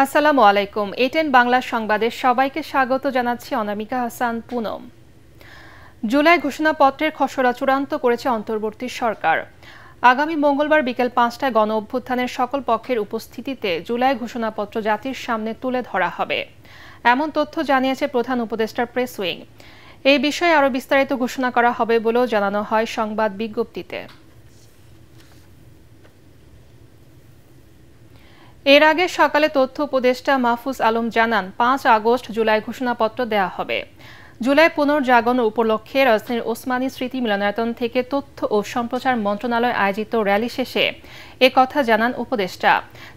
আসসালামু আলাইকুম। এটেন বাংলা সংবাদে সবাইকে স্বাগত জানাচ্ছি অনামিকা হাসান পুনম। জুলাই ঘোষণাপত্রের খসড়া চূড়ান্ত করেছে অন্তর্বর্তী সরকার। আগামী মঙ্গলবার বিকেল ৫টায় গণ অভ্যুত্থানের সকল পক্ষের উপস্থিতিতে জুলাই ঘোষণাপত্র জাতির সামনে তুলে ধরা হবে, এমন তথ্য জানিয়েছে প্রধান উপদেষ্টার প্রেস উইং। এই বিষয়ে আরও বিস্তারিত ঘোষণা করা হবে বলেও জানানো হয় সংবাদ বিজ্ঞপ্তিতে। এর আগে সকালে তথ্য উপদেষ্টা মাহফুজ আলম জানান, ৫ আগস্ট জুলাই ঘোষণাপত্র দেয়া হবে। জুলাই পুনর্জাগরণ উপলক্ষে রাজধানীর ওসমানী স্মৃতি মিলনায়তন থেকে তথ্য ও সম্প্রচার মন্ত্রণালয় আয়োজিত র্যালি শেষে কথা জানান উপদেষ্টা।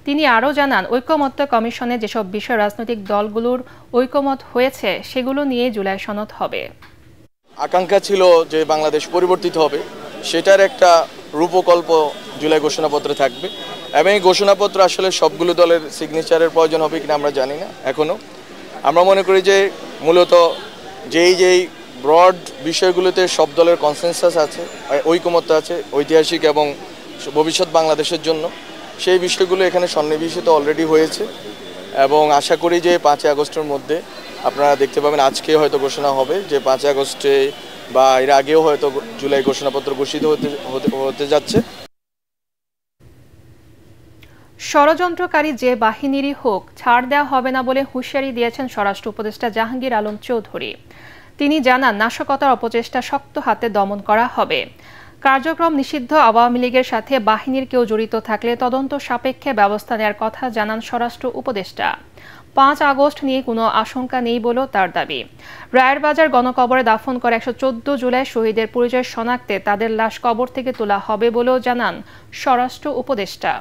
তিনি আরও জানান, ঐকমত্য কমিশনে যেসব বিষয় রাজনৈতিক দলগুলোর ঐকমত হয়েছে সেগুলো নিয়ে জুলাই সনদ হবে। আকাঙ্ক্ষা ছিল যে বাংলাদেশ পরিবর্তিত হবে, সেটার একটা রূপকল্প জুলাই ঘোষণাপত্রে থাকবে এবং এই ঘোষণাপত্র আসলে সবগুলো দলের সিগনেচারের প্রয়োজন হবে কিনা আমরা জানি না এখনও। আমরা মনে করি যে মূলত যেই ব্রড বিষয়গুলোতে সব দলের কনসেনসাস আছে, ঐকমত্য আছে ঐতিহাসিক এবং ভবিষ্যৎ বাংলাদেশের জন্য, সেই বিষয়গুলো এখানে সন্নিবেশিত অলরেডি হয়েছে এবং আশা করি যে ৫ আগস্টের মধ্যে আপনারা দেখতে পাবেন। আজকে হয়তো ঘোষণা হবে যে ৫ আগস্টে বা এর আগেও হয়তো জুলাই ঘোষণাপত্র ঘোষিত হতে যাচ্ছে। ষড়যন্ত্রকারী যে বাহিনীরই হোক ছাড় দেওয়া হবে না বলে হুঁশিয়ারি দিয়েছেন স্বরাষ্ট্র উপদেষ্টা জাহাঙ্গীর আলম চৌধুরী। তিনি জানান, নাশকতার অপচেষ্টা শক্ত হাতে দমন করা হবে। কার্যক্রম নিষিদ্ধ আওয়ামী লীগের সাথে বাহিনীর কেউ জড়িত থাকলে তদন্ত সাপেক্ষে ব্যবস্থা নেওয়ার কথা জানান স্বরাষ্ট্র উপদেষ্টা। ৫ আগস্ট নিয়ে কোনো আশঙ্কা নেই বলেও তার দাবি। রায়ের বাজার গণকবরে দাফন করে ১১৪ জুলাই শহীদের পরিচয় শনাক্তে তাদের লাশ কবর থেকে তোলা হবে বলেও জানান স্বরাষ্ট্র উপদেষ্টা।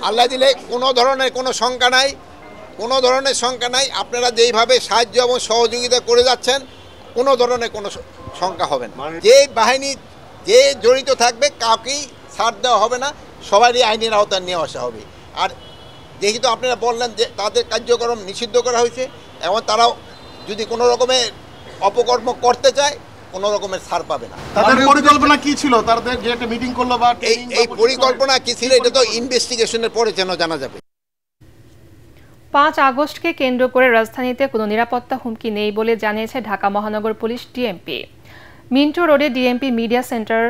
আল্লাহ দিলে কোনো ধরনের কোনো শঙ্কা নাই, আপনারা যেইভাবে সাহায্য এবং সহযোগিতা করে যাচ্ছেন কোনো ধরনের কোনো শঙ্কা হবে না। যে বাহিনী যে জড়িত থাকবে কাউকেই ছাড় দেওয়া হবে না, সবারই আইনের আওতায় নিয়ে আসা হবে। আর যেহেতু আপনারা বললেন যে তাদের কার্যক্রম নিষিদ্ধ করা হয়েছে এবং তারাও যদি কোনো রকমের অপকর্ম করতে চায় কোনো রকমের ছাড় পাবে না। তাদের পরিকল্পনা কি ছিল? তাদের যে একটা মিটিং করলো বা এই পরিকল্পনা কি ছিল এটা তো ইনভেস্টিগেশনের পরে যেন জানা যাবে। ৫ আগস্টকে কেন্দ্র করে রাজধানীতে কোনো নিরাপত্তা হুমকি নেই বলে জানিয়েছে ঢাকা মহানগর পুলিশ ডিএমপি। মিন্টো রোডে ডিএমপি মিডিয়া সেন্টার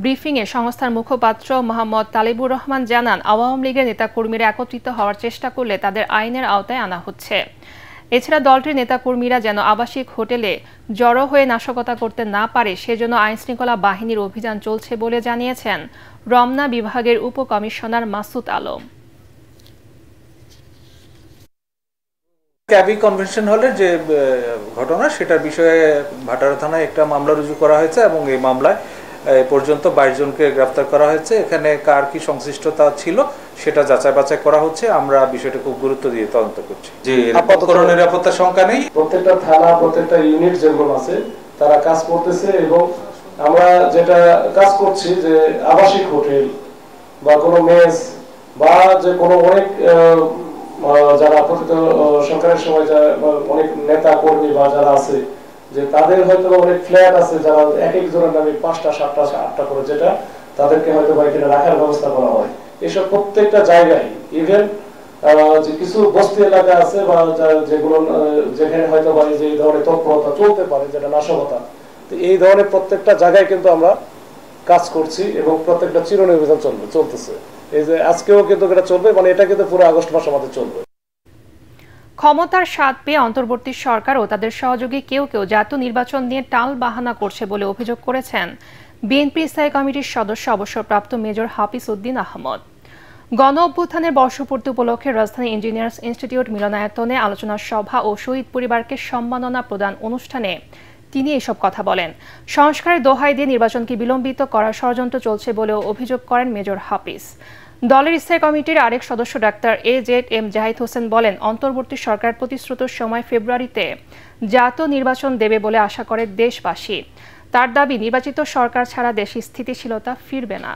ব্রিফিংয়ে সংস্থার মুখপাত্র মোহাম্মদ তালিবুর রহমান জানান, আওয়ামী লীগের নেতাকর্মীরা একত্রিত হওয়ার চেষ্টা করলে তাদের আইনের আওতায় আনা হচ্ছে। এছাড়া দলটির নেতাকর্মীরা যেন আবাসিক হোটেলে জড়ো হয়ে নাশকতা করতে না পারে সেজন্য আইনশৃঙ্খলা বাহিনীর অভিযান চলছে বলে জানিয়েছেন রমনা বিভাগের উপকমিশনার মাসুদ আলম। ক্যাবি কনভেনশন হলের যে ঘটনা সেটার বিষয়ে ভাটারা থানায় একটা মামলা রুজু করা হয়েছে এবং এই মামলায় পর্যন্ত ২২ জনকে গ্রেফতার করা হয়েছে। এখানে কার কি সংশ্লিষ্টতা ছিল সেটা যাচাই বাছাই করা হচ্ছে। আমরা বিষয়টা খুব গুরুত্ব দিয়ে তদন্ত করছি। যে কোনো নিরাপত্তার শঙ্কা নেই। প্রত্যেকটা থানা প্রত্যেকটা ইউনিট যেগুলো আছে তারা কাজ করতেছে এবং আমরা যেটা কাজ করছি যে আবাসিক হোটেল বা কোনো মেস বা যে কোনো অনেক যারা সরকারের সময় অনেক নেতা কর্মী বা যারা আছে যে তাদের হয়তো অনেক ফ্ল্যাট আছে যারা এক একজনের নামে ৫টা ৭টা ৮টা করে যেটা তাদেরকে হয়তো বা এখানে রাখার ব্যবস্থা করা হয়। এসব প্রত্যেকটা জায়গায় ইভেন যে কিছু বস্তি এলাকা আছে বা যেগুলো যেখানে হয়তো বা যে এই ধরনের তৎপরতা চলতে পারে যেটা নাশকতা, তো এই ধরনের প্রত্যেকটা জায়গায় কিন্তু আমরা কাজ করছি এবং প্রত্যেকটা চিরনির্বাচন চলতেছে। এই যে আজকেও কিন্তু এটা চলবে, মানে এটা কিন্তু পুরো আগস্ট মাস আমাদের চলবে। ক্ষমতার স্বাদ পেয়ে অন্তর্বর্তী সরকার ও তাদের সহযোগী কেউ জাতীয় নির্বাচন নিয়ে টাল বাহানা করছে বলে অভিযোগ করেছেন বিএনপি স্থায়ী কমিটির সদস্য অবসরপ্রাপ্ত মেজর হাফিজ উদ্দিন আহমদ। গণ অভ্যুত্থানের বর্ষপূর্তি উপলক্ষে রাজধানী ইঞ্জিনিয়ার্স ইনস্টিটিউট মিলনায়তনে আলোচনা সভা ও শহীদ পরিবারকে সম্মাননা প্রদান অনুষ্ঠানে তিনি এসব কথা বলেন। সংস্কারের দোহাই দিয়ে নির্বাচনকে বিলম্বিত করার ষড়যন্ত্র চলছে বলেও অভিযোগ করেন মেজর হাফিজ। দলের স্থায়ী কমিটির আরেক সদস্য ডাক্তার AZM জাহিদ হোসেন বলেন, অন্তর্বর্তী সরকার প্রতিশ্রুত সময় ফেব্রুয়ারিতে জাতীয় নির্বাচন দেবে বলে আশা করে দেশবাসী। তার দাবি, নির্বাচিত সরকার ছাড়া দেশে স্থিতিশীলতা ফিরবে না।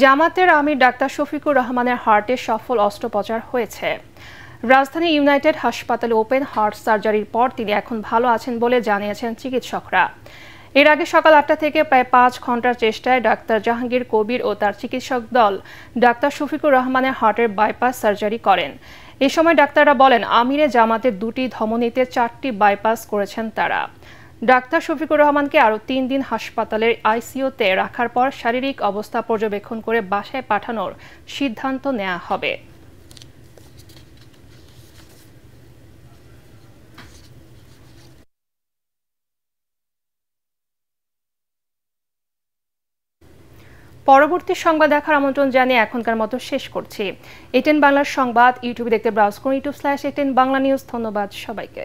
জামাতের আমির ডাক্তার শফিকুর রহমানের হার্টে সফল অস্ত্রোপচার হয়েছে। রাজধানী ইউনাইটেড হাসপাতালে ওপেন হার্ট সার্জারির পর তিনি এখন ভালো আছেন বলে জানিয়েছেন চিকিৎসকরা। এর আগে সকাল 8টা থেকে প্রায় 5 ঘন্টার চেষ্টায় ডাক্তার জাহাঙ্গীর কবির ও তার চিকিৎসক দল ডাক্তার শফিকুর রহমানের হার্টের বাইপাস সার্জারি করেন। এ সময় ডাক্তাররা বলেন, আমিরে জামাতের 2টি ধমনীতে 4টি বাইপাস করেছেন তারা। ডাক্তার শফিকুর রহমানকে আরও 3 দিন হাসপাতালের আইসিইউতে রাখার পর শারীরিক অবস্থা পর্যবেক্ষণ করে বাসায় পাঠানোর সিদ্ধান্ত নেওয়া হবে। পরবর্তী সংবাদ দেখার আমন্ত্রণ জানিয়ে এখনকার মতো শেষ করছি। এটিএন বাংলার সংবাদ ইউটিউবে দেখতে ব্রাউজ করুন youtube/ATN বাংলা নিউজ। ধন্যবাদ সবাইকে।